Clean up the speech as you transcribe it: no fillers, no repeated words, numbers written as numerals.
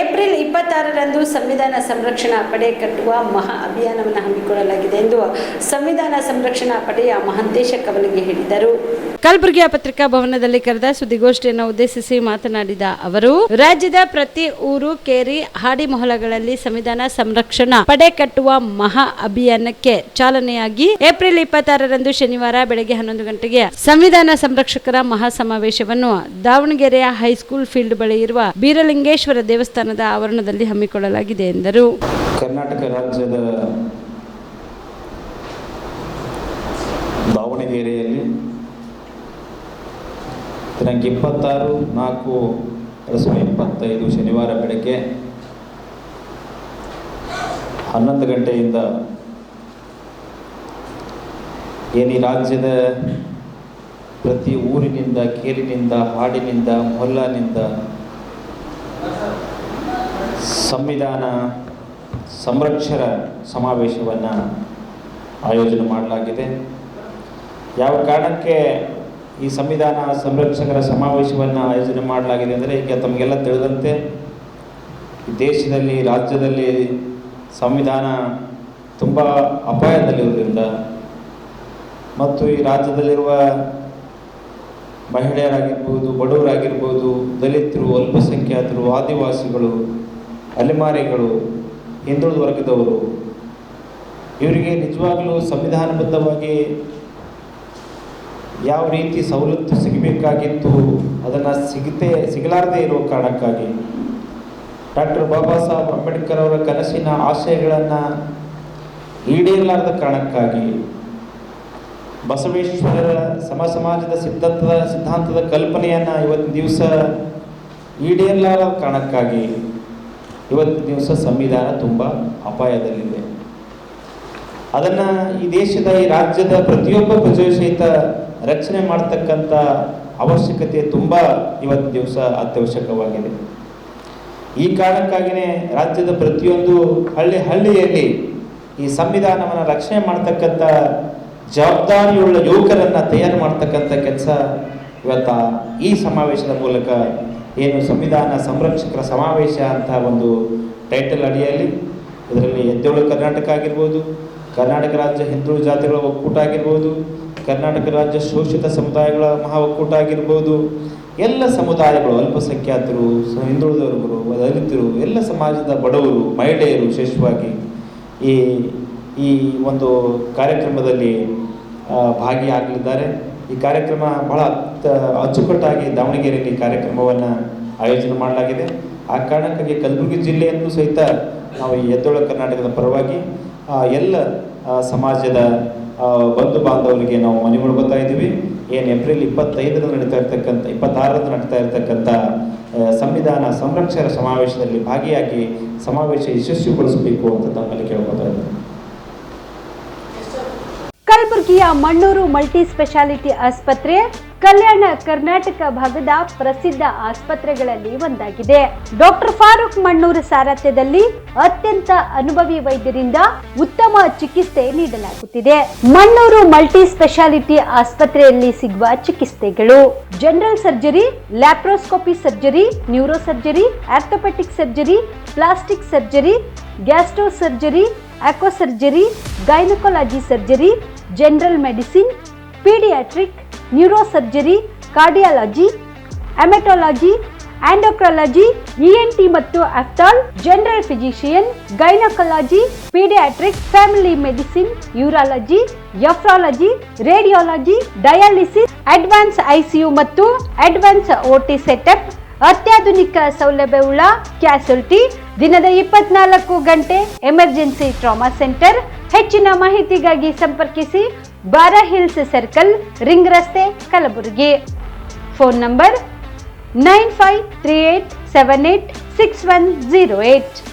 April 26ರಂದು ಸಂವಿಧಾನ ಸಂರಕ್ಷಣಾ ಪಡೆ ಕಟ್ಟುವ ಮಹಾ ಅಭಿಯಾನವನ್ನು ಹಮ್ಮಿಕೊಳ್ಳಲಾಗಿದೆ ಎಂದು ಸಂವಿಧಾನ ಸಂರಕ್ಷಣಾ ಪಡೆಯ ಮಹಾಂತೇಶ ಕವಲಗಿ ಹೇಳಿದರು. ಕಲಬುರಗಿಯ ಪತ್ರಿಕಾ ಭವನದಲ್ಲಿ ಕರೆದ ಸುದ್ದಿಗೋಷ್ಠಿಯನ್ನು ಉದ್ದೇಶಿಸಿ ಮಾತನಾಡಿದ ಅವರು, ರಾಜ್ಯದ ಪ್ರತಿ ಊರು, ಕೇರಿ, ಹಾಡಿ ಮೊಹಲಗಳಲ್ಲಿ ಸಂವಿಧಾನ ಸಂರಕ್ಷಣಾ ಪಡೆ ಕಟ್ಟುವ ಮಹಾ ಅಭಿಯಾನಕ್ಕೆ ಚಾಲನೆಯಾಗಿ ಏಪ್ರಿಲ್ 26ರಂದು ಶನಿವಾರ ಬೆಳಗ್ಗೆ 11 ಗಂಟೆಗೆ ಸಂವಿಧಾನ ಸಂರಕ್ಷಕರ ಮಹಾ ಸಮಾವೇಶವನ್ನು ದಾವಣಗೆರೆಯ ಹೈಸ್ಕೂಲ್ ಫೀಲ್ಡ್ ಬಳಿ ಇರುವ ಬೀರಲಿಂಗೇಶ್ವರ ದೇವಸ್ಥಾನದ ಆವರಣದಲ್ಲಿ ಹಮ್ಮಿಕೊಳ್ಳಲಾಗಿದೆ ಎಂದರು. ಕರ್ನಾಟಕ ರಾಜ್ಯದ ದಾವಣಗೆರೆಯಲ್ಲಿ ದಿನಾಂಕ 26/4/2025 ಶನಿವಾರ ಬೆಳಗ್ಗೆ 11 ಗಂಟೆಯಿಂದ ಈ ರಾಜ್ಯದ ಪ್ರತಿ ಊರಿನಿಂದ, ಕೇರಿನಿಂದ, ಹಾಡಿನಿಂದ, ಮೊಹಲ್ಲಾನಿಂದ ಸಂವಿಧಾನ ಸಂರಕ್ಷರ ಸಮಾವೇಶವನ್ನು ಆಯೋಜನೆ ಮಾಡಲಾಗಿದೆ. ಯಾವ ಕಾರಣಕ್ಕೆ ಈ ಸಂವಿಧಾನ ಸಂರಕ್ಷಕರ ಸಮಾವೇಶವನ್ನು ಆಯೋಜನೆ ಮಾಡಲಾಗಿದೆ ಅಂದರೆ, ಈಗ ತಮಗೆಲ್ಲ ತಿಳಿದಂತೆ ಈ ದೇಶದಲ್ಲಿ, ರಾಜ್ಯದಲ್ಲಿ ಸಂವಿಧಾನ ತುಂಬ ಅಪಾಯದಲ್ಲಿರುವುದರಿಂದ ಮತ್ತು ಈ ರಾಜ್ಯದಲ್ಲಿರುವ ಮಹಿಳೆಯರಾಗಿರ್ಬೋದು, ಬಡವರಾಗಿರ್ಬೋದು, ದಲಿತರು, ಅಲ್ಪಸಂಖ್ಯಾತರು, ಆದಿವಾಸಿಗಳು, ಅಲೆಮಾರಿಗಳು, ಹಿಂದುಳಿದ ವರ್ಗದವರು, ಇವರಿಗೆ ನಿಜವಾಗಲೂ ಸಂವಿಧಾನಬದ್ಧವಾಗಿ ಯಾವ ರೀತಿ ಸವಲತ್ತು ಸಿಗಬೇಕಾಗಿತ್ತು ಅದನ್ನು ಸಿಗಲಾರದೇ ಇರುವ ಕಾರಣಕ್ಕಾಗಿ ಡಾಕ್ಟರ್ ಬಾಬಾ ಸಾಹೇಬ್ ಅಂಬೇಡ್ಕರ್ ಅವರ ಕನಸಿನ ಆಶಯಗಳನ್ನು ಈಡೇರಲಾರದ ಕಾರಣಕ್ಕಾಗಿ ಬಸವೇಶ್ವರರ ಸಮಾಜದ ಸಿದ್ಧಾಂತದ ಕಲ್ಪನೆಯನ್ನು ಇವತ್ತಿನ ದಿವಸ ಈಡೇರಲಾರದ ಕಾರಣಕ್ಕಾಗಿ ಇವತ್ತಿನ ದಿವಸ ಸಂವಿಧಾನ ತುಂಬ ಅಪಾಯದಲ್ಲಿದೆ. ಅದನ್ನು ಈ ದೇಶದ, ಈ ರಾಜ್ಯದ ಪ್ರತಿಯೊಬ್ಬ ಪ್ರಜೆ ಸಹಿತ ರಕ್ಷಣೆ ಮಾಡತಕ್ಕಂಥ ಅವಶ್ಯಕತೆ ತುಂಬ ಇವತ್ತಿನ ದಿವಸ ಅತ್ಯವಶ್ಯಕವಾಗಿದೆ. ಈ ಕಾರಣಕ್ಕಾಗಿಯೇ ರಾಜ್ಯದ ಪ್ರತಿಯೊಂದು ಹಳ್ಳಿಯಲ್ಲಿ ಈ ಸಂವಿಧಾನವನ್ನು ರಕ್ಷಣೆ ಮಾಡ್ತಕ್ಕಂಥ ಜವಾಬ್ದಾರಿಯುಳ್ಳ ಯುವಕರನ್ನು ತಯಾರು ಮಾಡ್ತಕ್ಕಂಥ ಕೆಲಸ ಇವತ್ತು ಈ ಸಮಾವೇಶದ ಮೂಲಕ, ಏನು ಸಂವಿಧಾನ ಸಂರಕ್ಷಕರ ಸಮಾವೇಶ ಅಂತ ಒಂದು ಟೈಟಲ್ ಅಡಿಯಲ್ಲಿ, ಇದರಲ್ಲಿ ಎದ್ದೇಳು ಕರ್ನಾಟಕ ಆಗಿರ್ಬೋದು, ಕರ್ನಾಟಕ ರಾಜ್ಯ ಹಿಂದುಳಿದ ಜಾತಿಗಳ ಒಕ್ಕೂಟ ಆಗಿರ್ಬೋದು, ಕರ್ನಾಟಕ ರಾಜ್ಯ ಶೋಷಿತ ಸಮುದಾಯಗಳ ಮಹಾ ಒಕ್ಕೂಟ ಆಗಿರ್ಬೋದು, ಎಲ್ಲ ಸಮುದಾಯಗಳು, ಅಲ್ಪಸಂಖ್ಯಾತರು, ಹಿಂದುಳಿದವರು, ದಲಿತರು, ಎಲ್ಲ ಸಮಾಜದ ಬಡವರು, ಮಹಿಳೆಯರು ವಿಶೇಷವಾಗಿ ಈ ಒಂದು ಕಾರ್ಯಕ್ರಮದಲ್ಲಿ ಭಾಗಿಯಾಗಲಿದ್ದಾರೆ. ಈ ಕಾರ್ಯಕ್ರಮ ಬಹಳ ಅಚ್ಚುಕಟ್ಟಾಗಿ ದಾವಣಗೆರೆಯಲ್ಲಿ ಕಾರ್ಯಕ್ರಮವನ್ನು ಆಯೋಜನೆ ಮಾಡಲಾಗಿದೆ. ಆ ಕಾರಣಕ್ಕಾಗಿ ಕಲಬುರಗಿ ಜಿಲ್ಲೆಯನ್ನು ಸಹಿತ ನಾವು ಈ ಎದ್ದೇಳು ಕರ್ನಾಟಕದ ಪರವಾಗಿ ಎಲ್ಲ ಸಮಾಜದ ಬಂಧು ಬಾಂಧವರಿಗೆ ನಾವು ಮನವಿ ಮಾಡ್ಕೊತಾ ಇದ್ದೀವಿ. ಏನು ಏಪ್ರಿಲ್ 26ರಂದು ನಡೀತಾ ಇರತಕ್ಕಂಥ ಸಂವಿಧಾನ ಸಂರಕ್ಷಕರ ಸಮಾವೇಶದಲ್ಲಿ ಭಾಗಿಯಾಗಿ ಸಮಾವೇಶ ಯಶಸ್ವಿಗೊಳಿಸಬೇಕು ಅಂತ ತಮ್ಮಲ್ಲಿ ಕೇಳ್ಕೊತಾ ಇದ್ದೀವಿ. ಕಲಬುರಗಿಯ ಮಣ್ಣೂರು ಮಲ್ಟಿ ಸ್ಪೆಷಾಲಿಟಿ ಆಸ್ಪತ್ರೆ ಕಲ್ಯಾಣ ಕರ್ನಾಟಕ ಭಾಗದ ಪ್ರಸಿದ್ಧ ಆಸ್ಪತ್ರೆಗಳಲ್ಲಿ ಒಂದಾಗಿದೆ. ಡಾಕ್ಟರ್ ಫಾರೂಕ್ ಮಣ್ಣೂರು ಸಾರಥ್ಯದಲ್ಲಿ ಅತ್ಯಂತ ಅನುಭವಿ ವೈದ್ಯರಿಂದ ಉತ್ತಮ ಚಿಕಿತ್ಸೆ ನೀಡಲಾಗುತ್ತಿದೆ. ಮಣ್ಣೂರು ಮಲ್ಟಿ ಸ್ಪೆಷಾಲಿಟಿ ಆಸ್ಪತ್ರೆಯಲ್ಲಿ ಸಿಗುವ ಚಿಕಿತ್ಸೆಗಳು: general surgery, laparoscopy surgery, neuro surgery, orthopaedic surgery, plastic surgery, gastro surgery, aqua surgery, gynaecology surgery, general medicine, paediatric, neuro surgery, cardiology, haematology, endocrinology, ENT ಮತ್ತು ophthal, general physician, gynaecology, paediatric, family medicine, urology, nephrology, radiology, dialysis, advance ICU ಮತ್ತು advance OT setup, ಅತ್ಯಾಧುನಿಕ ಸೌಲಭ್ಯವುಳ್ಳ ಕ್ಯಾಸುಲಿಟಿ, ದಿನದ 24 ಗಂಟೆ emergency trauma centre. ಹೆಚ್ಚಿನ ಮಾಹಿತಿಗಾಗಿ ಸಂಪರ್ಕಿಸಿ ಬಾರಾ hills circle, ring ರಸ್ತೆ, ಕಲಬುರಗಿ. Phone number 9538786108.